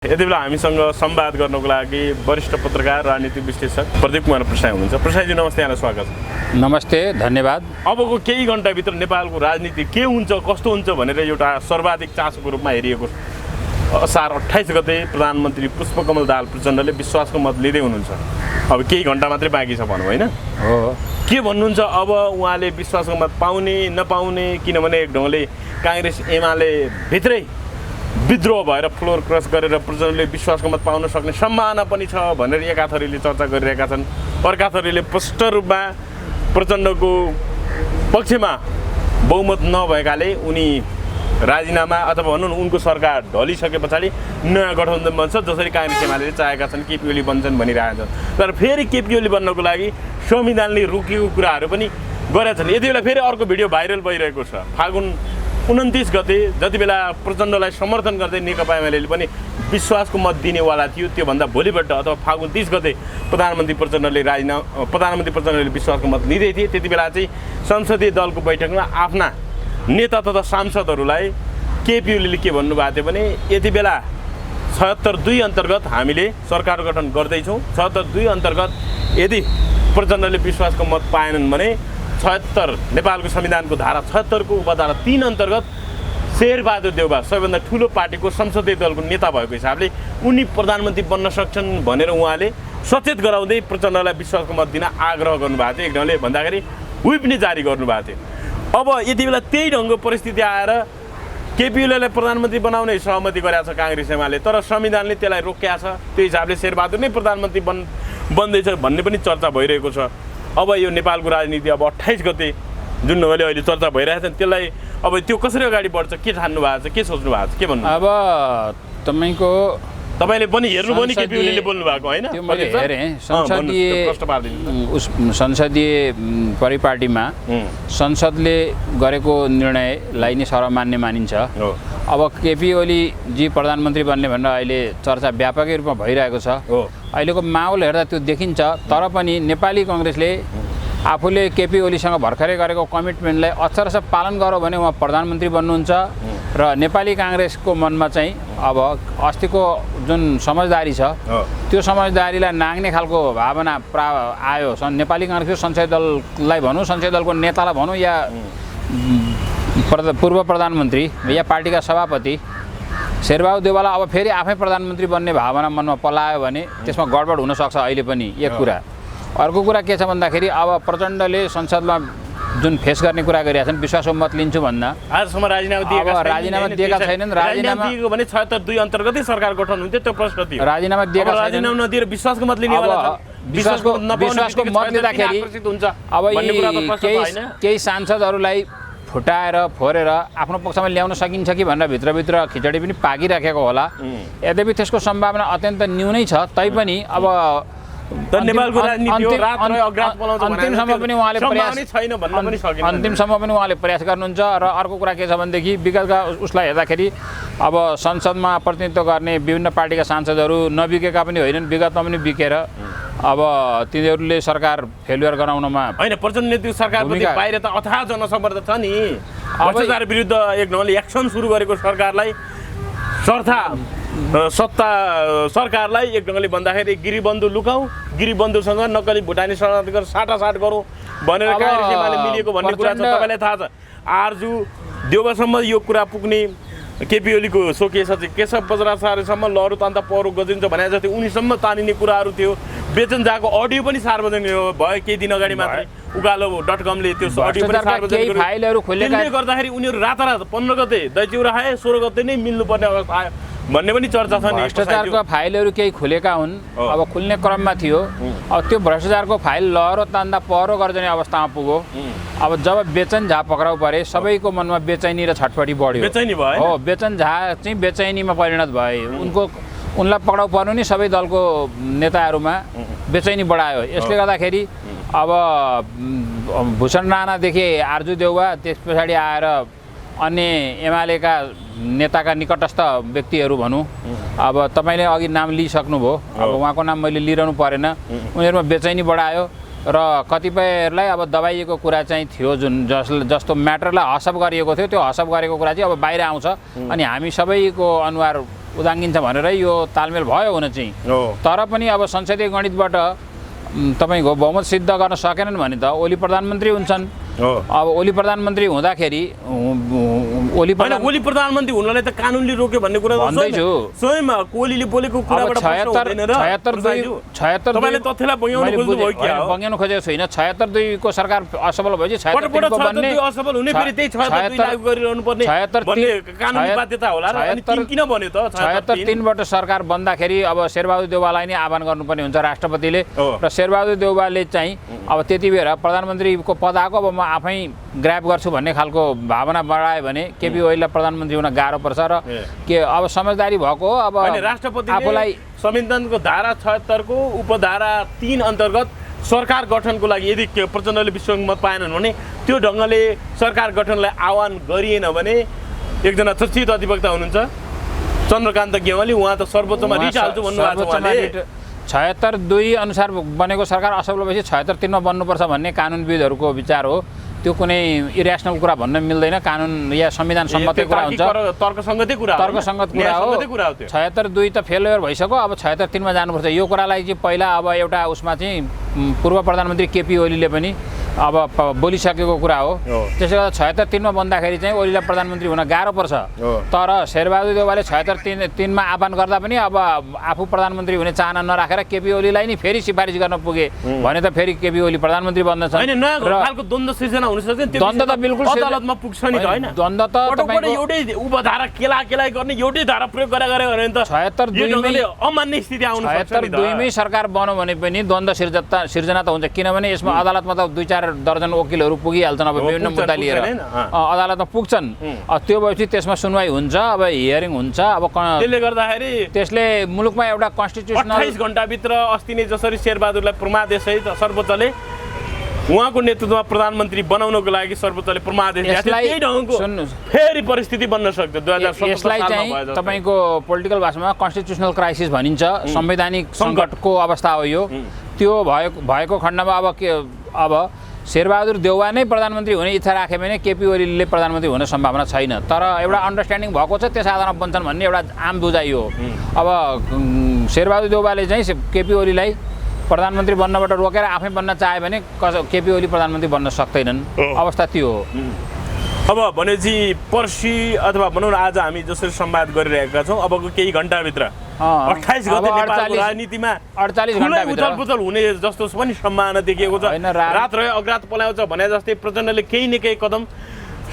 यति बेला हामीसँग संवाद गर्नको लागि वरिष्ठ पत्रकार राजनीतिक विश्लेषक प्रदीप कुमार प्रसाई हुनुहुन्छ। प्रसाईजी नमस्ते, यहाँलाई स्वागत छ। नमस्ते, धन्यवाद। अबको केही घण्टाभित्र नेपालको राजनीति के हुन्छ कस्तो हुन्छ भनेर एउटा सर्वाधिक चासोको रूपमा हेरिएको असार 28 गते प्रधानमन्त्री पुष्पकमल दाहाल प्रचण्डले विश्वासको मत लिँदै हुनुहुन्छ। अब केही घण्टा मात्रै बाँकी छ भनौँ, होइन? हो। के भन्नुहुन्छ अब उहाँले विश्वासको मत पाउने नपाउने? किनभने एक ढङ्गले काङ्ग्रेस एमाले भित्रै विद्रोह भएर फ्लोर क्रस गरेर प्रचण्डले विश्वासको मत पाउन सक्ने सम्भावना पनि छ भनेर एका थरीले चर्चा गरिरहेका छन्। अर्का थरीले स्पष्ट रूपमा प्रचण्डको पक्षमा बहुमत नभएकाले उनी राजीनामा अथवा भनौँ न उनको सरकार ढलिसके पछाडि नयाँ गठबन्धन बन्छ, जसरी काङ्ग्रेस एमाले चाहेका छन् केपी ओली बन्छन् भनिरहेका छन्। तर फेरि केपी ओली बन्नको लागि संविधानले रोकिएको कुराहरू पनि गरेका छन्। यति बेला फेरि अर्को भिडियो भाइरल भइरहेको छ। फागुन 29 गते जति बेला प्रचण्डलाई समर्थन गर्दै नेकपा एमाले पनि विश्वासको मत दिनेवाला थियो, त्योभन्दा भोलिपल्ट अथवा फागुन 30 गते प्रधानमन्त्री प्रचण्डले विश्वासको मत लिँदै थिए। त्यति बेला चाहिँ संसदीय दलको बैठकमा आफ्ना नेता तथा सांसदहरूलाई केपी ओलीले के भन्नुभएको थियो भने यति बेला 76(2) अन्तर्गत हामीले सरकार गठन गर्दैछौँ। 76(2) अन्तर्गत यदि प्रचण्डले विश्वासको मत पाएनन् भने 76 नेपालको संविधानको धारा 76 को उपधारा 3 अन्तर्गत शेरबहादुर देउवा सबैभन्दा ठुलो पार्टीको संसदीय दलको नेता भएको हिसाबले उनी प्रधानमन्त्री बन्न सक्छन् भनेर उहाँले सचेत गराउँदै प्रचण्डलाई विश्वासको मत दिन आग्रह गर्नुभएको थियो। एक ढङ्गले भन्दाखेरि व्हिप पनि जारी गर्नुभएको थियो। अब यति बेला त्यही ढङ्गको परिस्थिति आएर केपी ओलीलाई प्रधानमन्त्री बनाउने सहमति गरेको छ काङ्ग्रेस एमाले, तर संविधानले त्यसलाई रोकेको छ। त्यो हिसाबले शेरबहादुर नै प्रधानमन्त्री बन्दैछ भन्ने पनि चर्चा भइरहेको छ। अब यो नेपालको राजनीति अब 28 गते जुन ढङ्गले अहिले चर्चा भइरहेको छ त्यसलाई अब त्यो कसरी अगाडि बढ्छ, के ठान्नु भएको छ, के सोच्नु भएको छ, के भन्नु? अब तपाईँले पनि हेर्नुभयो नि केपी ओलीले बोल्नु भएको, होइन? त्यो मैले हेरेँ। संसदीय परिपाटीमा संसदले गरेको निर्णयलाई नै सर्वमान्य मानिन्छ। अब केपी ओली जी प्रधानमन्त्री बन्ने भनेर अहिले चर्चा व्यापकै रूपमा भइरहेको छ। अहिलेको माहौल हेर्दा त्यो देखिन्छ। तर पनि नेपाली काङ्ग्रेसले आफूले केपी ओलीसँग भर्खरै गरेको कमिटमेन्टलाई अक्षरशः पालन गरौँ भने उहाँ प्रधानमन्त्री बन्नुहुन्छ। र नेपाली काङ्ग्रेसको मनमा चाहिँ अब अस्तिको जुन समझदारी छ त्यो समझदारीलाई नाग्ने खालको भावना आयो। नेपाली काङ्ग्रेसको संसदीय दललाई भनौँ, संसदीय दलको नेतालाई भनौँ या पूर्व प्रधानमन्त्री या पार्टीका सभापति शेरबहादुर देउवालाई अब फेरि आफै प्रधानमन्त्री बन्ने भावना मनमा पलायो भने त्यसमा गडबड हुनसक्छ अहिले पनि, एक कुरा। अर्को कुरा के छ भन्दाखेरि अब प्रचण्डले संसदमा जुन फेस गर्ने कुरा गरिरहेका छन् विश्वासको मत लिन्छु भन्दा आजसम्म राजीनामा दिएका छैनन्। राजीनामा दिएको भने 76(2) अन्तर्गतै सरकार गठन हुन्थ्यो, त्यो प्रश्न थियो। राजीनामा दिएका छैनन्। राजीनामा नदिएर विश्वासको मत लिनेवाला विश्वासको मत लिँदाखेरि अब केही सांसदहरूलाई फुटाएर फोरेर आफ्नो पक्षमा ल्याउन सकिन्छ कि भनेर भित्रभित्र खिचडी पनि पाकिराखेको होला। यद्यपि त्यसको सम्भावना अत्यन्त न्यूनै छ। तैपनि अब अन्तिमसम्म पनि उहाँले प्रयास गर्नुहुन्छ। र अर्को कुरा के छ भनेदेखि विगतका उसलाई हेर्दाखेरि अब संसदमा प्रतिनिधित्व गर्ने विभिन्न पार्टीका सांसदहरू नबिकेका पनि होइनन्, विगतमा पनि बिकेर अब तिनीहरूले सरकार फेलुयर गराउनमा होइन प्रचण्ड नेतृत्व सरकारप्रति बाहिर त अथाह जनसमर्थन छ नि। भ्रष्टाचार विरुद्ध एक ढङ्गले एक्सन सुरु गरेको सरकारलाई सरकारलाई एक ढङ्गले भन्दाखेरि गिरिबन्धु लुकाऊ, गिरिबन्धुसँग नक्कली भुटानी शरणार्थीको साटासाट गरौँ भनेर काङ्ग्रेस एमाले मिलेको भन्ने कुरा छ। तपाईँलाई थाहा छ आरजु देउवासम्म यो कुरा पुग्ने, केपी ओलीको स्वकीय सचिव केशव बज्राचार्यसम्म लहरु तान्दा पहरो गजिन्छ भने जति उनीसम्म तानिने कुराहरू थियो। बेचन जाको अडियो पनि सार्वजनिक भयो केही दिन अगाडि मात्रै। उकालो.com ले त्यो अडियो पनि सार्वजनिक फाइलहरू खोलेका गर्दाखेरि उनीहरू रातारात 15 गते दैचिउरा खाए 16 गते नै मिल्नुपर्ने अवस्था आयो भन्ने पनि चर्चा छ नि। भ्रष्टाचारको फाइलहरू केही खुलेका हुन्, अब खुल्ने क्रममा थियो। अब त्यो भ्रष्टाचारको फाइल लहरो तान्दा पहरो गर्जने अवस्थामा पुग्यो। अब जब बेचन झा पक्राउ परे सबैको मनमा बेचैनी र छटपटी बढ्यो। बेचैनी भयो हो, बेचन झा चाहिँ बेचैनीमा परिणत भए। उनलाई पक्राउ पर्नु नि सबै दलको नेताहरूमा बेचैनी बढायो। यसले गर्दाखेरि अब भूषण राणादेखि आरजु देउवा, त्यस पछाडि आएर अन्य एमालेका नेताका निकटस्थ व्यक्तिहरू भनौँ। अब तपाईँले अघि नाम लिइसक्नुभयो, अब उहाँको नाम मैले लिइरहनु परेन। उनीहरूमा बेचैनी बढायो र कतिपयहरूलाई अब दबाइएको कुरा चाहिँ थियो जुन जस्तो म्याटरलाई हसप गरिएको थियो त्यो हसप गरेको कुरा चाहिँ अब बाहिर आउँछ। अनि हामी सबैको अनुहार उदाङ्गिन्छ भनेर यो तालमेल भयो हुन चाहिँ। तर पनि अब संसदीय गणितबाट तपाईँको बहुमत सिद्ध गर्न सकेनन् भने त ओली प्रधानमन्त्री हुन्छन्। अब ओली प्रधानमन्त्री हुँदाखेरि ओली प्रधानमन्त्री हुनलाई त कानुनले रोक्यो भन्ने कुरा भन्दैछु। स्वयं कोहलीले बोलेको कुराबाट 76 तपाईले तथ्यलाई बङ्ग्याउन खोज्नु भयो के हो? बङ्ग्याउन खोजेको छैन। 76 को सरकार असफल भएपछि 76 को बन्ने असफल हुने फेरि त्यही 76 लागू गरिरहनु पर्ने भन्ने कानुनी बाध्यता होला र अनि 3 किन बन्यो त? 76 बाट सरकार बन्दाखेरि अब शेरबहादुर देउवालाई नै आह्वान गर्नुपर्ने हुन्छ राष्ट्रपतिले र शेरबहादुर देउवाले चाहिँ अब त्यति बेर प्रधानमन्त्रीको पद आएको अब म आफै ग्राब गर्छु भन्ने खालको भावना बढायो भने केपी ओलीलाई प्रधानमन्त्री हुन गाह्रो पर्छ र के अब समझदारी भएको अब राष्ट्रपतिले आफूलाई संविधानको धारा 76 को उपधारा 3 अन्तर्गत सरकार गठनको लागि यदि प्रचण्डले विश्वासमत पाएनन् भने त्यो ढङ्गले सरकार गठनलाई आह्वान गरिएन भने एकजना चर्चित अधिवक्ता हुनुहुन्छ चन्द्रकान्त गेवाली, उहाँ त सर्वोच्चमा रिट हाल्छु भन्नुभएको छ। उहाँले 76(2) अनुसार बनेको सरकार असफल भएपछि 76(3) मा बन्नुपर्छ भन्ने कानुनविदहरूको विचार हो। त्यो कुनै इरेसनल कुरा भन्न मिल्दैन। कानुन या संविधान सम्मतै कुरा हुन्छ, तर्कसङ्गतै कुरा हो, तर्कसङ्गत कुरा हो। 76(2) त फेलियर भइसक्यो, अब 76(3) मा जानुपर्छ। यो कुरालाई चाहिँ पहिला अब एउटा उसमा चाहिँ पूर्व प्रधानमन्त्री केपी ओलीले पनि अब बोलिसकेको कुरा हो। त्यसले गर्दा 76(3) मा बन्दाखेरि चाहिँ ओलीलाई प्रधानमन्त्री हुन गाह्रो पर्छ। तर शेरबहादुर देउवाले 76(3) मा आह्वान गर्दा पनि अब आफू प्रधानमन्त्री हुने चाहना नराखेर केपी ओलीलाई नि फेरि सिफारिस गर्न पुगे भने त फेरि केपी ओली प्रधानमन्त्री बन्दछ। द्वन्द्व सृजना हुन सक्छ। द्वन्द्व त बिल्कुल अदालतमा पुग्छ नि त हैन? द्वन्द्व त तपाईको एउटै उपधारा केलाकेलाई गर्ने एउटै धारा प्रयोग गरे भने त 76(2) मै अमान्य स्थिति आउन सक्छ नि त। 76(2) मै सरकार बन्यो भने पनि द्वन्द्व सिर्जना त हुन्छ, किनभने यसमा अदालतमा त 2-4 दर्जन वकिलहरू पुगिहाल्छन्। अब विभिन्न मुद्दा लिएर अदालतमा पुग्छन्। त्यो भएपछि त्यसमा सुनवाई हुन्छ, अब हियरिङ हुन्छ। अब त्यसले गर्दाखेरि त्यसले मुलुकमा एउटा कन्स्टिट्युसनल 28 घण्टाभित्र अस्ति नै जसरी शेरबहादुरलाई प्रमादेशसहित सर्वोच्चले उहाँको नेतृत्वमा प्रधानमन्त्री बनाउनको लागि सर्वोच्चले प्रमादेश दिएको थियो, त्यही ढङ्गको फेरि परिस्थिति बन्न सक्छ 2017 यसलाई चाहिँ तपाईको पोलिटिकल भाषामा कन्स्टिट्युसनल क्राइसिस भनिन्छ। संवैधानिक सङ्कटको अवस्था हो यो। त्यो भएको खण्डमा अब शेरबहादुर देउवा नै प्रधानमन्त्री हुने इच्छा राखे भने केपी ओलीले प्रधानमन्त्री हुने सम्भावना छैन। तर एउटा अन्डरस्ट्यान्डिङ भएको छ, त्यस आधारमा बन्छन् भन्ने एउटा आम बुझाइ हो। अब शेरबहादुर देउवाले चाहिँ केपी ओलीलाई प्रधानमन्त्री बन्नबाट रोकेर आफै बन्न चाह्यो भने केपी ओली प्रधानमन्त्री बन्न सक्दैनन्। अवस्था त्यो हो। अब भनेपछि पर्सि अथवा भनौँ न आज हामी जसरी संवाद गरिरहेका छौँ, अबको केही घण्टाभित्र 28 गते नेपालको राजनीतिमा 48 घण्टाभित्र उथलपुथल हुने जस्तो पनि सम्भावना देखिएको छ। रात रह्यो अग्रात पलाउँछ भने जस्तै प्रचण्डले केही न केही कदम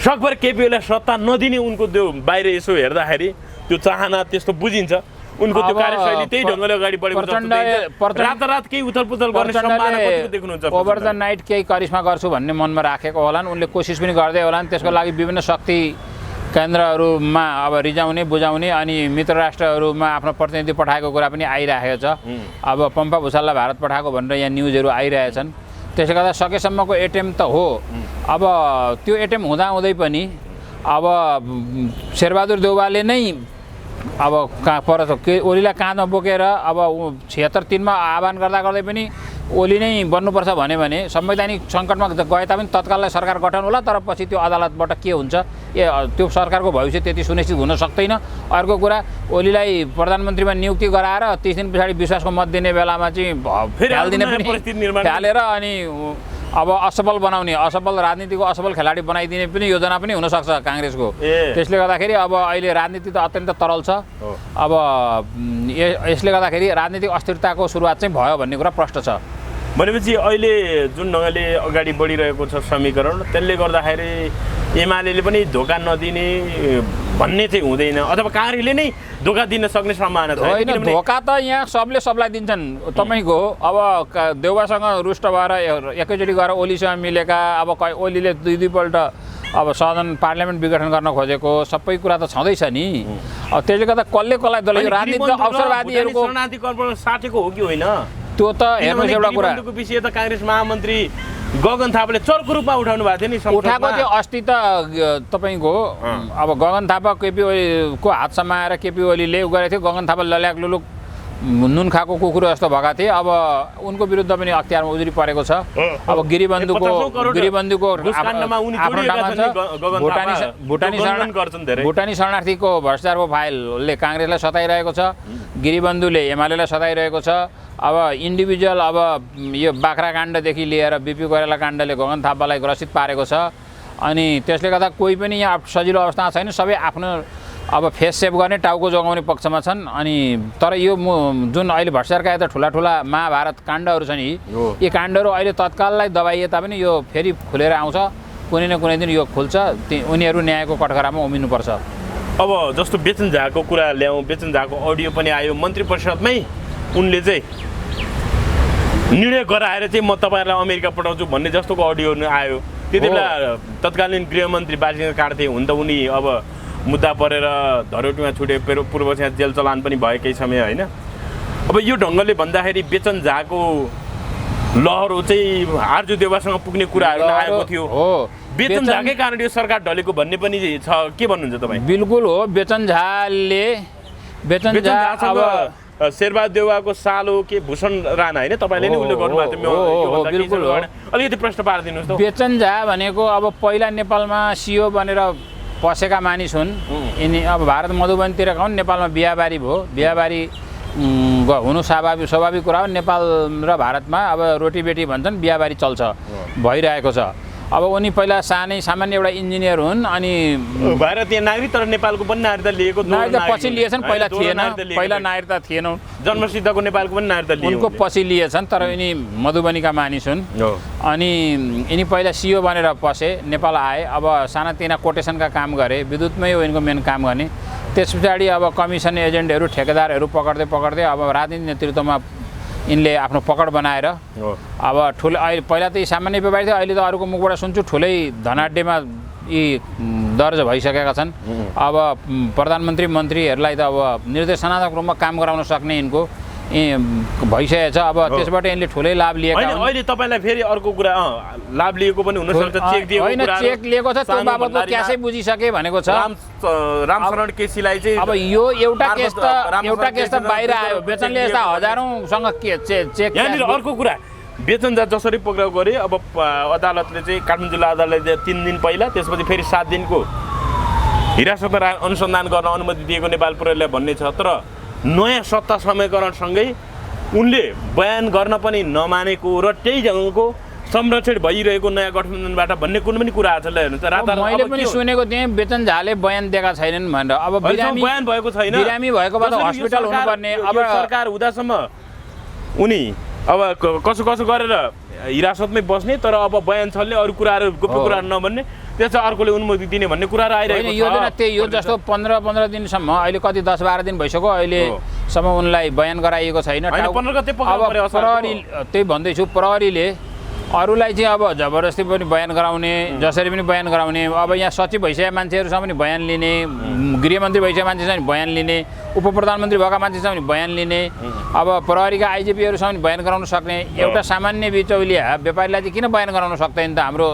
सकभर केपी ओलीलाई सत्ता नदिने उनको त्यो बाहिर यसो हेर्दाखेरि त्यो चाहना त्यस्तो बुझिन्छ। उनको त्यो कार्यशैली त्यही ढङ्गले अगाडि बढेको छ। रातारात केही उथलपुथल गर्ने सम्भावना कतिको देख्नुहुन्छ? ओभर द नाइट केही करिश्मा गर्छु भन्ने मनमा राखेको होलान्। उनले कोसिस पनि गर्दै होलान्। त्यसको लागि विभिन्न शक्ति केन्द्रहरूमा अब रिजाउने बुझाउने अनि मित्र राष्ट्रहरूमा आफ्नो प्रतिनिधि पठाएको कुरा पनि आइरहेको छ। अब पम्पा भुषाललाई भारत पठाएको भनेर यहाँ न्युजहरू आइरहेछन्। त्यसले गर्दा सकेसम्मको एटेम्प त हो। अब त्यो एटेम्प हुँदाहुँदै पनि अब शेरबहादुर देउवाले नै अब कहाँ पर ओलीलाई काँधमा बोकेर अब 76(3) मा आह्वान गर्दै पनि ओली नै बन्नुपर्छ भने संवैधानिक सङ्कटमा गए तापनि तत्काललाई सरकार गठन होला। तर पछि त्यो अदालतबाट के हुन्छ त्यो सरकारको भविष्य त्यति सुनिश्चित हुन सक्दैन। अर्को कुरा, ओलीलाई प्रधानमन्त्रीमा नियुक्ति गराएर 30 दिन पछाडि विश्वासको मत दिने बेलामा चाहिँ हालिदिने पनि हालेर अनि अब असफल बनाउने, असफल राजनीतिको असफल खेलाडी बनाइदिने पनि योजना पनि हुनसक्छ काङ्ग्रेसको। त्यसले गर्दाखेरि अब अहिले राजनीति त अत्यन्त तरल छ। अब यसले गर्दाखेरि राजनीतिक अस्थिरताको सुरुवात चाहिँ भयो भन्ने कुरा प्रष्ट छ। भनेपछि अहिले जुन ढङ्गले अगाडि बढिरहेको छ समीकरण, त्यसले गर्दाखेरि एमाले पनि धोका नदिने भन्ने चाहिँ हुँदैन, अथवा काङ्ग्रेसले नै धोका दिन सक्ने सम्भावना छ? होइन, धोका त यहाँ सबले सबलाई दिन्छन्। तपाईँको अब देउवासँग रुष्ट भएर एकैचोटि गएर ओलीसँग मिलेका, अब ओलीले दुईपल्ट अब सदन पार्लियामेन्ट विघटन गर्न खोजेको सबै कुरा त छँदैछ नि। अब त्यसले गर्दा कसलाई दलायो? राजनीतिक अवसरवादीहरूको शरणार्थी कल्पना साटेको हो कि होइन? त्यो त हेर्नुहोस् एउटा कुरा, विषय त काङ्ग्रेस महामन्त्री गगन थापाले चर्को रूपमा उठाउनु भएको थियो नि। उठाएको थियो अस्ति त तपाईँको अब गगन थापा केपी ओलीको हात समाएर केपी ओलीले उ गरेको थियो। गगन थापा लल्याक लुलुक नुन खाएको कुकुर जस्तो भएका थिए। अब उनको विरुद्ध पनि अख्तियारमा उजुरी परेको छ। अब गिरिबन्धुको आफ्नो ठाउँमा छ। भुटानी शरणार्थीको भ्रष्टाचारको फाइलले काङ्ग्रेसलाई सताइरहेको छ, गिरिबन्धुले एमालेलाई सताइरहेको छ। अब इन्डिभिजुअल अब यो बाख्रा काण्डदेखि लिएर बिपी कोइराला काण्डले गगन थापालाई ग्रसित पारेको छ। अनि त्यसले गर्दा कोही पनि यहाँ सजिलो अवस्थामा छैन। सबै आफ्नो अब फेस सेभ गर्ने, टाउको जोगाउने पक्षमा छन्। अनि तर यो जुन अहिले भ्रष्टाचारका यता ठुला महाभारत काण्डहरू छन्, यी काण्डहरू अहिले तत्काललाई दबाइए तापनि यो फेरि खुलेर आउँछ। कुनै न कुनै दिन यो खुल्छ। उनीहरू न्यायको कठघरामा उभिनुपर्छ। अब जस्तो बेचन झाको कुरा ल्याउँ, बेचन झाको अडियो पनि आयो मन्त्री परिषदमै। उनले चाहिँ निर्णय गराएर चाहिँ म तपाईँहरूलाई अमेरिका पठाउँछु भन्ने जस्तोको अडियो आयो। त्यति बेला तत्कालीन गृहमन्त्री बालकृष्ण काँडथे हुन त उनी अब मुद्दा परेर धरोटीमा छुटे, पूर्व चाहिँ जेल चलान पनि भयो केही समय होइन। अब यो ढङ्गले भन्दाखेरि बेचन झाको लहरो चाहिँ आर्जु देवासँग पुग्ने कुराहरू आएको थियो। बेचन झाकै कारण यो सरकार ढलेको भन्ने पनि छ। के भन्नुहुन्छ तपाईँ? बिल्कुल हो। बेचन झा अब शेरबहादुर देउवाको सालो के भूषण राणा होइन, तपाईँले नै उल्लेख गर्नुभएको थियो। बिल्कुल हो। अलिकति प्रश्न पारिदिनुहोस् त। बेचन झा भनेको अब पहिला नेपालमा सिओ बनेर पसेका मानिस हुन्। यिनी अब भारत मधुबनतिर हुन्, नेपालमा बिहाबारी भयो। बिहाबारी हुनु स्वाभाविक कुरा हो। नेपाल र भारतमा अब रोटीबेटी भन्छन्, बिहाबारी चल्छ, भइरहेको छ। अब उनी पहिला सामान्य एउटा इन्जिनियर हुन्। अनि भारतीय नागरिक, तर नेपालको पनि नागरिकता लिएको नागरिकता पछि लिएछन्। पहिला थिएन, पहिला नागरिकता थिएन। जन्मसिद्धको नेपालको पनि नागरिकता लिए, उनको पछि लिएछन्। तर यिनी मधुबनीका मानिस हुन्। अनि यिनी पहिला सिओ बनेर पसे, नेपाल आए। अब सानातिना कोटेसनका काम गरे, विद्युतमै हो यिनको मेन काम गर्ने। त्यस पछाडि अब कमिसन एजेन्टहरू, ठेकेदारहरू पक्र्दै अब राजनीतिक नेतृत्वमा यिनले आफ्नो पकड बनाएर अब ठुलो अहिले पहिला त सामान्य व्यापारी थियो, अहिले त अरूको मुखबाट सुन्छु ठुलै धनाढ्यमा यी दर्ज भइसकेका छन्। अब प्रधानमन्त्री मन्त्रीहरूलाई त अब निर्देशनात्मक रूपमा काम गराउन सक्ने यिनको भइसकेको छ। अब त्यसबाट यिनले ठुलै लाभ लिएका हुन्। अहिले तपाईँलाई फेरि अर्को कुरा लाभ लिएको पनि हुनसक्छ, चेक दिएको होइन, चेक लिएको छ, त्यो बाबतको क्यासै बुझिसके भनेको छ। रामशरण केसीलाई चाहिँ अब यो एउटा केस त बाहिर आयो। बेचनले यस्ता हजारौँसँग चेक। यहाँनिर अर्को कुरा, बेचन झा जसरी पक्राउ गरे, अब अदालतले चाहिँ काठमाडौँ जिल्ला अदालतले 3 दिन पहिला, त्यसपछि फेरि 7 दिनको हिरासतमा अनुसन्धान गर्न अनुमति दिएको नेपाल प्रहरीलाई भन्ने छ। तर नयाँ सत्ता समीकरणसँगै उनले बयान गर्न पनि नमानेको र त्यही ढङ्गको संरक्षण भइरहेको नयाँ गठबन्धनबाट भन्ने कुनै पनि कुरा छ। मैले पनि सुनेको थिएँ बेचन झाले बयान दिएका छैनन् भनेर। अब बयान भएको छैन, बिरामी भएकोबाट हस्पिटल हुनुपर्ने। अब सरकार हुँदासम्म उनी अब कसो गरेर हिरासतमै बस्ने, तर अब बयान छल्ने, अरू कुराहरू गुप्त कुराहरू नभन्ने, त्यसमा अर्कोले अनुमति दिने भन्ने कुराहरू आइरहेको छ। योजना त्यही हो। जस्तो 15 दिनसम्म, अहिले कति 10-12 दिन भइसक्यो, अहिलेसम्म उनलाई बयान गराइएको छैन। त्यही भन्दैछु, प्रहरीले अरूलाई चाहिँ अब जबरजस्ती पनि बयान गराउने, जसरी पनि बयान गराउने। अब यहाँ सचिव भइसकेका मान्छेहरूसँग पनि बयान लिने, गृहमन्त्री भइसकेका मान्छेसँग पनि बयान लिने, उप प्रधानमन्त्री भएका मान्छेसँग पनि बयान लिने। अब प्रहरीका आइजिपीहरूसँग पनि बयान गराउन सक्ने। एउटा सामान्य बिचौलिया व्यापारीलाई चाहिँ किन बयान गराउन सक्दैन त? हाम्रो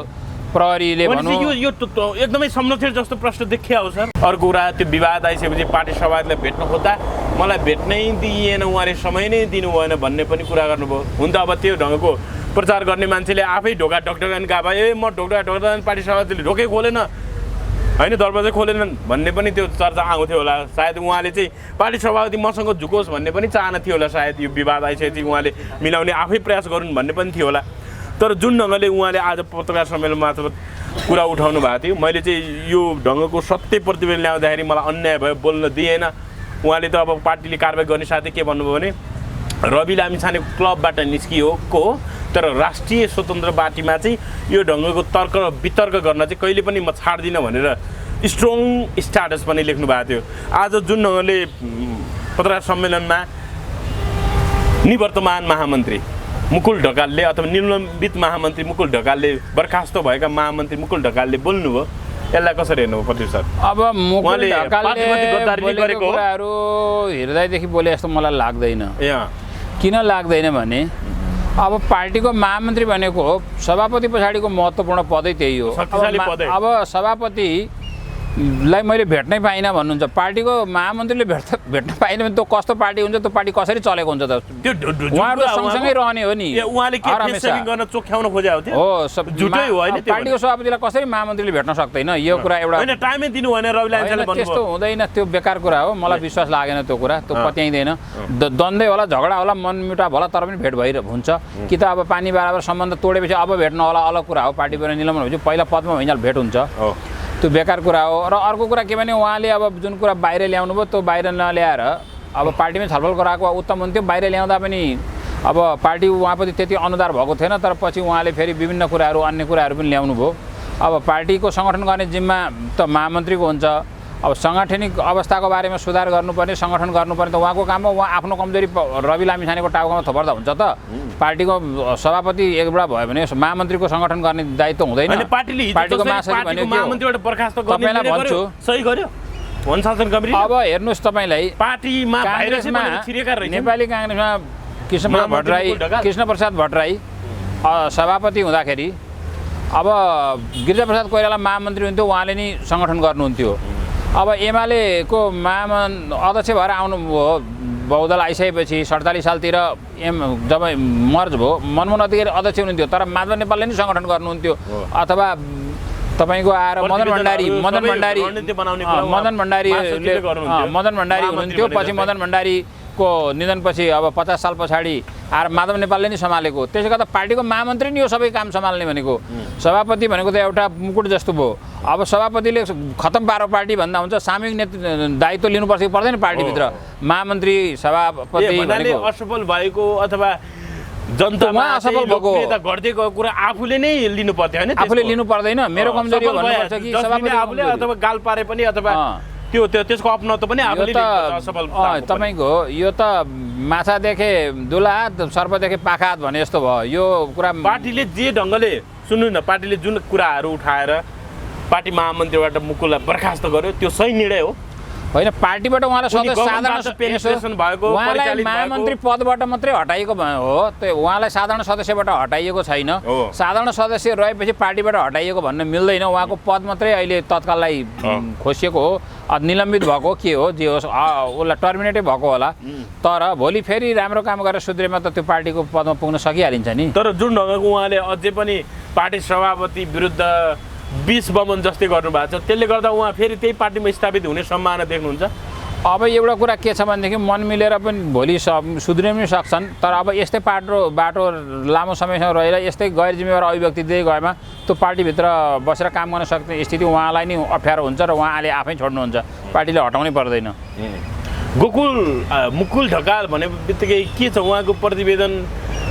प्रहरीले भनौँ यो एकदमै संरक्षण जस्तो प्रश्न देखिया हो सर। अर्को कुरा, त्यो विवाद आइसकेपछि पार्टी सभाले भेट्न खोज्दा मलाई भेट्नै दिएन, उहाँले समय नै दिनु भएन भन्ने पनि कुरा गर्नुभयो। हुन त अब त्यो ढङ्गको प्रचार गर्ने मान्छेले आफै ढोका ढकढकान गएको भए म ढोका ढकढकान पार्टी सभापतिले ढोकै खोलेन होइन, दरवाजै खोलेनन् भन्ने पनि त्यो चर्चा आउँथ्यो होला। सायद उहाँले चाहिँ पार्टी सभापति मसँग झुकोस् भन्ने पनि चाहना थियो होला। सायद यो विवाद आइसकेपछि उहाँले मिलाउने आफै प्रयास गरून् भन्ने पनि थियो होला। तर जुन ढङ्गले उहाँले आज पत्रकार सम्मेलन मार्फत कुरा उठाउनु भएको थियो, मैले चाहिँ यो ढङ्गको सत्य प्रतिवेदन ल्याउँदाखेरि मलाई अन्याय भयो, बोल्न दिएन। उहाँले त अब पार्टीले कारबाही गर्ने साथै के भन्नुभयो भने रवि लामिछाने क्लबबाट निस्कियो को हो, तर राष्ट्रिय स्वतन्त्र पार्टीमा चाहिँ यो ढङ्गको तर्क वितर्क गर्न चाहिँ कहिले पनि म छाड्दिनँ भनेर स्ट्रङ स्ट्याटस पनि लेख्नु भएको थियो। आज जुन ढङ्गले पत्रकार सम्मेलनमा निवर्तमान महामन्त्री मुकुल ढकालले अथवा निलम्बित महामन्त्री मुकुल ढकालले, बर्खास्त भएका महामन्त्री मुकुल ढकालले बोल्नुभयो, यसलाई कसरी हेर्नु पर्यो सर? अब मुकुल ढकालले गरेको कुराहरू हृदयदेखि बोले जस्तो मलाई लाग्दैन। किन लाग्दैन भने अब पार्टीको महामन्त्री भनेको सभापति पछाडिको महत्त्वपूर्ण पदै त्यही हो। अब सभापति लाई मैले भेट्नै पाइनँ भन्नुहुन्छ। पार्टीको महामन्त्रीले भेट्न पाइनँ भने त्यो कस्तो पार्टी हुन्छ, त्यो पार्टी कसरी चलेको हुन्छ त? उहाँहरू सँगसँगै रहने हो नि। उहाँले के फेससेभिङ गर्न चोख्याउन खोजेको थियो? हो, झुटै हो हैन? पार्टीको सभापतिलाई कसरी महामन्त्रीले भेट्न सक्दैन? यो कुरा एउटा हैन, टाइमै दिनु भएन रवि लामिछानेले भन्नुभयो। त्यस्तो हुँदैन, त्यो बेकार कुरा हो। मलाई विश्वास लागेन त्यो कुरा, त्यो पत्याइँदैन। द्वन्द्वै होला, झगडा होला, मनमुटाव होला, तर पनि भेट हुन्छ कि त अब पानी बराबर सम्बन्ध तोडेपछि अब भेट्न होला, अलग कुरा हो। पार्टी पनि निलम्बन भएपछि पहिला पदमा भइन्जाल भेट हुन्छ, त्यो बेकार कुरा हो। र अर्को कुरा के भने उहाँले अब जुन कुरा बाहिर ल्याउनु भयो त्यो बाहिर नल्याएर अब पार्टीमै छलफल गराएको उत्तम हुन्थ्यो। बाहिर ल्याउँदा पनि अब पार्टी उहाँप्रति त्यति अनुदार भएको थिएन, तर पछि उहाँले फेरि विभिन्न कुराहरू अन्य कुराहरू पनि ल्याउनु भयो। अब पार्टीको सङ्गठन गर्ने जिम्मा त महामन्त्रीको हुन्छ। अब साङ्गठनिक अवस्थाको बारेमा सुधार गर्नुपर्ने, सङ्गठन गर्नुपर्ने त उहाँको काम हो। उहाँ आफ्नो कमजोरी रवि लामिछानेको टाउकोमा थोपर्दा हुन्छ त? पार्टीको सभापति एकबाट भयो भने महामन्त्रीको सङ्गठन गर्ने दायित्व हुँदैन? पार्टीको महामन्त्रीबाट बर्खास्त गर्ने तपाईलाई भन्छु, सही गर्यो अनुशासन कमिटी। अब हेर्नुहोस्, तपाईँलाई पार्टीमा नेपाली काङ्ग्रेसमा कृष्णप्रसाद भट्टराई सभापति हुँदाखेरि अब गिरिजाप्रसाद कोइराला महामन्त्री हुन्थ्यो, उहाँले नि सङ्गठन गर्नुहुन्थ्यो। अब एमालेको अध्यक्ष भएर आउनु बहुदल आइसकेपछि 47 सालतिर जब मर्ज भयो, मनमोहन अधिकारी अध्यक्ष हुनुहुन्थ्यो, तर माधव नेपालले नि सङ्गठन गर्नुहुन्थ्यो। अथवा तपाईँको आएर मदन भण्डारी हुनुहुन्थ्यो। पछि मदन भण्डारीको निधनपछि अब 50 साल पछाडि आएर माधव नेपालले नि सम्हालेको। त्यसले गर्दा पार्टीको महामन्त्री नि हो सबै काम सम्हाल्ने भनेको। सभापति भनेको त एउटा मुकुट जस्तो भयो। अब सभापतिले खतम पारो पार्टी भन्दा हुन्छ, सामूहिक दायित्व लिनुपर्छ कि पर्दैन पार्टीभित्र? महामन्त्री सभापति भनेको असफल भएको अथवा जनतामा असफल भएको घट्दै गएको कुरा आफूले नै लिनु पर्थ्यो हैन? आफूले लिनु पर्दैन। मेरो कमजोरी हो भन्नुपर्छ कि सभापति आफूले अथवा गाल पारे पनि अथवा त्यसको अपनत्व पनि आफूले असफल। तपाईँको यो त माछा देखे दुला, सर्प देखे पाखात भने जस्तो भयो यो कुरा। पार्टीले जे ढङ्गले सुन्नु न, पार्टीले जुन कुराहरू उठाएर पार्टी महामन्त्रीबाट मुकुललाई बर्खास्त गर्यो त्यो सही निर्णय हो होइन? पार्टीबाट उहाँलाई उहाँलाई महामन्त्री पदबाट मात्रै हटाइएको हो, त्यो उहाँलाई साधारण सदस्यबाट हटाइएको छैन। साधारण सदस्य रहेपछि पार्टीबाट हटाइएको भन्न मिल्दैन। उहाँको पद मात्रै अहिले तत्काललाई खोसिएको हो, निलम्बित भएको के हो जे होस्, उसलाई टर्मिनेटै भएको होला। तर भोलि फेरि राम्रो काम गरेर सुध्रेमा त त्यो पार्टीको पदमा पुग्न सकिहालिन्छ नि। तर जुन ढङ्गको उहाँले अझै पनि पार्टी सभापति विरुद्ध 20 बमन जस्तै गर्नुभएको छ, त्यसले गर्दा उहाँ फेरि त्यही पार्टीमा स्थापित हुने सम्भावना देख्नुहुन्छ? अब एउटा कुरा के छ भनेदेखि मन मिलेर पनि भोलि सुध्रिन पनि सक्छन्, तर अब यस्तै बाटो लामो समयसम्म रहेर यस्तै गैर जिम्मेवार अभिव्यक्ति दिँदै गएमा त्यो पार्टीभित्र बसेर काम गर्न सक्ने स्थिति उहाँलाई नै अप्ठ्यारो हुन्छ र उहाँले आफै छोड्नुहुन्छ। पार्टीले हटाउनै पर्दैन। मुकुल ढकाल भने बित्तिकै के छ उहाँको प्रतिवेदन?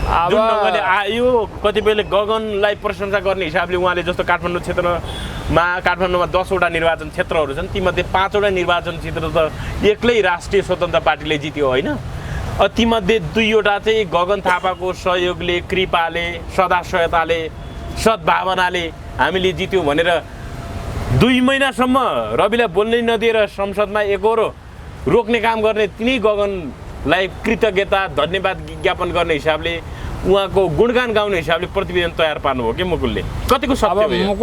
अब आयो कतिपयले गगनलाई प्रशंसा गर्ने हिसाबले उहाँले जस्तो काठमाडौँमा 10वटा निर्वाचन क्षेत्रहरू छन्, तीमध्ये 5वटा निर्वाचन क्षेत्र त एक्लै राष्ट्रिय स्वतन्त्र पार्टीले जित्यो होइन? तीमध्ये 2वटा चाहिँ गगन थापाको सहयोगले, कृपाले, सदाशयताले, सद्भावनाले हामीले जित्यौँ भनेर 2 महिनासम्म रविलाई बोल्नै नदिएर संसदमा एकहोरो रोक्ने काम गर्ने तिनै गगनलाई कृतज्ञता धन्यवाद ज्ञापन गर्ने हिसाबले उहाँको गुणगान गाउने हिसाबले प्रतिवेदन तयार पार्नुभयो कि मुकुलले? कतिको सत्य हो?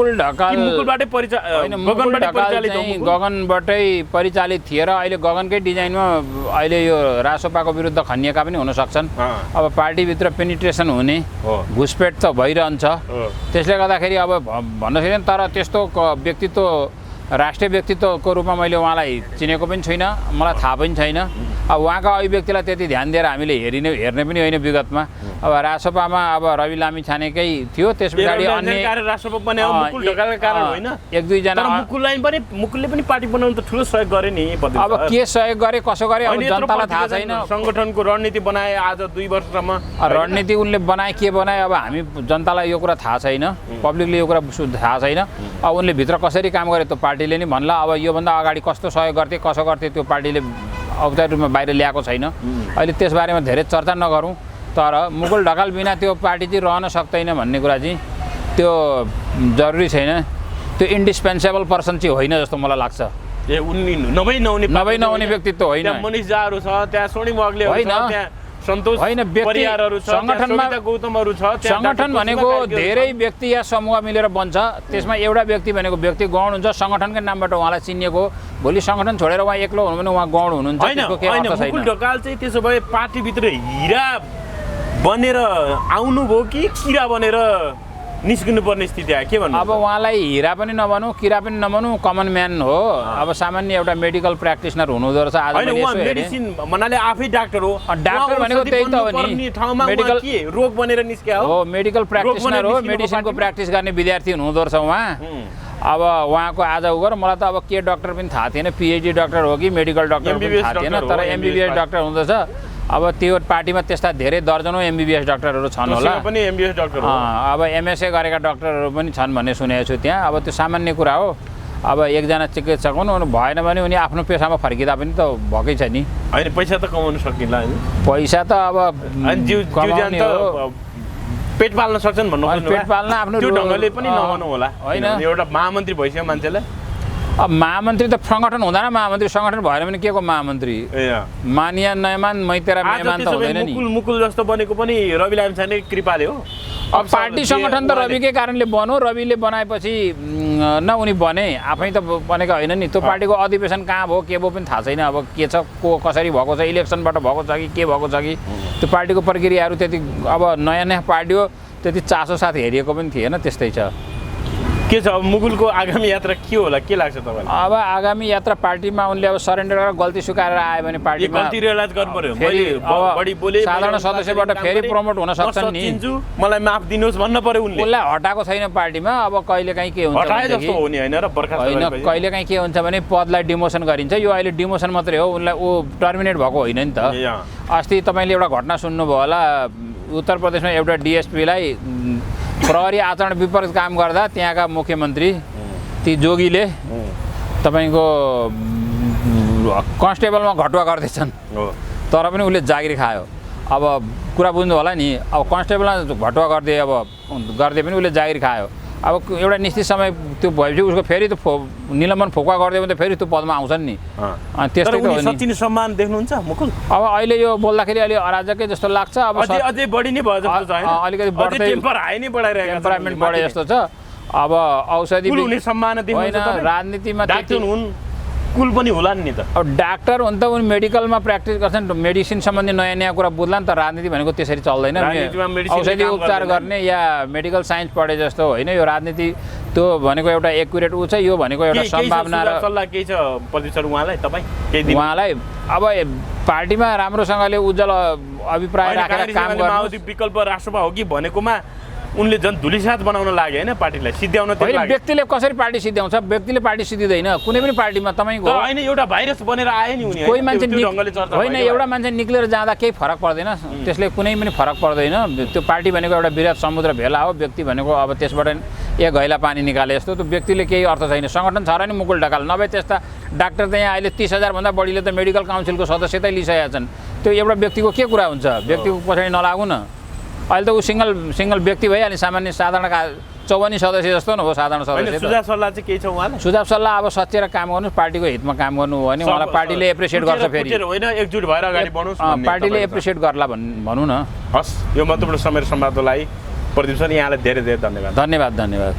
गगनबाटै परिचालित थिए र अहिले गगनकै डिजाइनमा अहिले यो रासोपाको विरुद्ध खनिएका पनि हुन सक्छन्। अब पार्टीभित्र पेनिट्रेसन हुने घुसपेट त भइरहन्छ, त्यसले गर्दाखेरि अब भन्न सकिँदैन। तर त्यस्तो व्यक्तित्व राष्ट्रिय व्यक्तित्वको रूपमा मैले उहाँलाई चिनेको पनि छुइनँ, मलाई थाहा पनि छैन। अब उहाँका अभिव्यक्तिलाई त्यति ध्यान दिएर हामीले हेर्ने पनि होइन विगतमा। अब रासोपामा अब रवि लामिछानेकै थियो, त्यस पछाडि अन्य एक दुईजना मुकुलले पनि पार्टी बनाउनु त ठुलो सहयोग गरे नि। अब के सहयोग गरे कसो गरे अब जनतालाई थाहा छैन। सङ्गठनको रणनीति बनाए आज 2 वर्षसम्म रणनीति उनले बनाए के बनाए अब हामी जनतालाई यो कुरा थाहा छैन, पब्लिकले यो कुरा थाहा छैन। अब उनले भित्र कसरी काम गरे त्यो पार्टीले नि भन्ला। अब योभन्दा अगाडि कस्तो सहयोग गर्थे कसो गर्थे त्यो पार्टीले औपचारिक रूपमा बाहिर ल्याएको छैन। अहिले त्यसबारेमा धेरै चर्चा नगरौँ, तर मुकुल ढकाल बिना त्यो पार्टी चाहिँ रहन सक्दैन भन्ने कुरा चाहिँ त्यो जरुरी छैन। त्यो इन्डिस्पेन्सेबल पर्सन चाहिँ होइन जस्तो मलाई लाग्छ। नभई नहुने व्यक्तित्व होइन। मनिष जाहरू छ, त्यहाँ सोनिम अग्ले होइन, सन्तोष होइन, व्यक्ति- परियारहरू छ, सङ्गठनमा- सविता गौतमहरू छ, त्यहाँ सङ्गठन डाक्टर भनेको कुसुमा कार्कीहरू धेरै छ। व्यक्ति या समूह मिलेर बन्छ। त्यसमा एउटा व्यक्ति भनेको व्यक्ति गौण हुन्छ, सङ्गठनकै नामबाट उहाँलाई चिनिएको। भोलि सङ्गठन छोडेर उहाँ एक्लो हुनु भने उहाँ गौण हुनुहुन्छ, होइन त्यसको केही होइन अर्थ छैन। मुकुल ढकाल चाहिँ त्यसो भए पार्टीभित्र हिरा बनेर आउनुभयो कि किरा बनेर निस्किनु पर्ने स्थिति आयो, के भन्नु? अब उहाँलाई हिरा पनि नभनौँ, किरा पनि नभनौँ, कमन म्यान हो। अब सामान्य एउटा मेडिकल प्र्याक्टिसनर हुनुहुँदो रहेछ। आज होइन मैले उहाँ यसो हेरेँ। मेडिसिन भन्नाले आफै डाक्टर हो। डाक्टर उहाँ भनेको औषधि त्यही त हो बन्नुपर्ने नि। ठाउँमा मेडिकल- उहाँ के रोग बनेर निस्क्या हो? हो, मेडिकल प्र्याक्टिसनर हो, निस्किनु मेडिसिनको पार्टीमा? प्र्याक्टिस गर्ने विद्यार्थी हुनुहुँदो रहेछ उहाँ। अब उहाँको आज उगर मलाई त अब के डक्टर पनि थाहा थिएन, पिएचडी डक्टर हो कि मेडिकल डक्टर पनि MBBS थाहा थिएन, डक्टर हो, तर एमबिबिएस MBBS डक्टर हुँदछ। अब त्यो पार्टीमा त्यस्ता धेरै दर्जनौँ एमबिबिएस डक्टरहरू छन् होला। जोशीमा पनि एमबिबिएस डक्टर हो। अब एमएसए गरेका डक्टरहरू पनि छन् भन्ने सुनेको छु त्यहाँ। अब त्यो सामान्य कुरा हो। अब एकजना चिकित्सक हुनु भएन भने उनी आफ्नो पेसामा फर्किँदा पनि त भएकै छ नि। होइन पैसा त कमाउन सकिन्छ होइन? पैसा त अब अनि जिउ ज्यान कमाउने त हो। पेट पाल्न सक्छन् भन्नु अनि खोज्नु पेट भयो? पाल्न आफ्नो त्यो रो- ढङ्गले पनि नभनौँ होला। होइन। किनभने एउटा महामन्त्री भइसक्यो मान्छेलाई। अब महामन्त्री त सङ्गठन हुँदैन, महामन्त्री सङ्गठन भएन भने के को महामन्त्री? ए मानिया नयमान मै तेरा आज मेहमान त त्यसो भए हुँदैन नि। मुकुल जस्तो बनेको पनि रवि लामिछाने कृपाले हो। अब पार्टी सङ्गठन त रविकै कारणले बन्यो। रविले बनाएपछि न उनी बने, आफै त बनेका होइन नि। त्यो पार्टीको अधिवेशन कहाँ भयो के भयो पनि थाहा छैन। अब के छ, को कसरी भएको छ, इलेक्सनबाट भएको छ कि के भएको छ कि त्यो पार्टीको प्रक्रियाहरू त्यति अब नयाँ नयाँ पार्टी हो, त्यति चासो साथ हेरिएको पनि थिएन। त्यस्तै छ। के छ अब मुकुलको आगामी यात्रा के होला, के लाग्छ तपाईँलाई? अब आगामी यात्रा पार्टीमा उनले अब सरेन्डर गरेर गल्ती स्वीकारेर आयो भने पार्टीमा गल्ती रियलाइज गर्नु पर्यो। फेरि मैले अब बढी बोले, साधारण मैले सदस्यबाट काम फेरि गरेँ, प्रमोट हुन म सक्छन् नि। सच्चिन्छु, मलाई माफ दिनुहोस् भन्न पर्यो उनले। उसलाई हटाएको छैन पार्टीमा। अब कहिलेकाहीँ के हुन्छ हटाए भनेदेखि- जस्तो हो नि होइन र बर्खास्त होइन, गरेपछि? कहिलेकाहीँ के हुन्छ भने पदलाई डिमोसन गरिन्छ। यो अहिले डिमोसन मात्रै हो, उनलाई टर्मिनेट भएको होइन नि त। ए अँ। अस्ति तपाईँले एउटा घटना सुन्नुभयो होला, उत्तर प्रदेशमा एउटा डिएसपीलाई प्रहरी आचरण विपरीत काम गर्दा त्यहाँका मुख्यमन्त्री ती जोगीले तपाईँको कन्स्टेबलमा घटुवा गर्दैछन्, हो। तर पनि उसले जागिर खायो। अब कुरा बुझ्नु होला नि। अब कन्स्टेबलमा घटुवा गरिदिए, अब गरिदिए पनि उसले जागिर खायो। अब एउटा निश्चित समय त्यो भएपछि उसको फेरि त निलम्बन फोक्वा गरिदियो भने त फेरि त्यो पदमा आउँछन् नि। तर त्यस्तै त उनी हो नि। सच्ची नै सम्मान देख्नुहुन्छ मुकुल? अब अहिले यो बोल्दाखेरि अलि अराजकै जस्तो लाग्छ। अब अझै बढी नै भयो जस्तो छ होइन? अलिकति अझै बढ्दै टेम्पर हाई नै बढाइरहेका छन् टेम्परामेन्ट उनले, बढे माथि जस्तो छ। अब औषधि कुल हुने सम्मान होइन, देख्नुहुन्छ तपाईँ? राजनीतिमा डाक्टर त्यति- हुन्, कुल पनि होला नि त। अब डाक्टर हुन् त उनी मेडिकलमा प्र्याक्टिस गर्छन्, मेडिसिन सम्बन्धी नयाँ नयाँ कुरा बुझ्ला नि त। राजनीति भनेको त्यसरी चल्दैन। राजनीतिमा मेडिसिनले औषधि काम उपचार गर्दैन। गर्ने या मेडिकल साइन्स पढे जस्तो होइन। यो राजनीति त्यो भनेको एउटा एक्युरेट ऊ छ, यो भनेको एउटा केही छ सम्भावना र सुझाव सल्लाह केही छ प्रदीप उहाँलाई तपाईँ केही दिन उहाँलाई अब पार्टीमा राम्रोसँगले उज्जवल अभिप्राय होइन, राखेर काङ्ग्रेस काम एमाले गर्नु। माओवादी विकल्प राष्ट्रसभा हो कि भनेकोमा उनले झन् धुलिसात बनाउन लागे होइन, पार्टीलाई सिद्ध्याउन त्यो होइन, लागे। व्यक्तिले कसरी पार्टी सिद्ध्याउँछ? व्यक्तिले पार्टी सिद्धिँदैन कुनै पनि पार्टीमा। तपाईँको तर होइन एउटा भाइरस बनेर आए नि उनी कोही होइन? मान्छे त्यो ढङ्गले चर्चा होइन, भयो। एउटा मान्छे निक्लेर जाँदा केही फरक पर्दैन। त्यसले कुनै पनि फरक पर्दैन। त्यो पार्टी भनेको एउटा विराट समुद्र भेला हो। व्यक्ति भनेको अब त्यसबाट एक घैला पानी निकाले जस्तो। त्यो व्यक्तिले केही अर्थ छैन। सङ्गठन छ र नि मुकुल ढकाल, नभए त्यस्ता डाक्टर त यहाँ अहिले 30,000 भन्दा बढीले त मेडिकल काउन्सिलको सदस्यता लिइसकेका छन्। त्यो एउटा व्यक्तिको के कुरा हुन्छ? व्यक्तिको पछाडि नलागु न। अहिले त ऊ सिङ्गल व्यक्ति भइहाल्यो। सामान्य साधारण 54 सदस्य जस्तो न हो साधारण होइन, सदस्य। सुझाव सल्लाह चाहिँ केही छ उहाँलाई? सुझाव सल्लाह अब सचेर काम गर्नुहोस्, पार्टीको हितमा काम गर्नु हो भने उहाँलाई पार्टीले एप्रिसिएट गर्छ। फेरि होइन एकजुट भएर अगाडि बढ्नुहोस् भन्ने पार्टीले तपाईँको छ। एप्रिसिएट गर्ला भनौँ न। हस्, यो महत्त्वपूर्ण समय र संवादको लागि प्रदीप सर यहाँलाई धेरै धेरै धन्यवाद। धन्यवाद।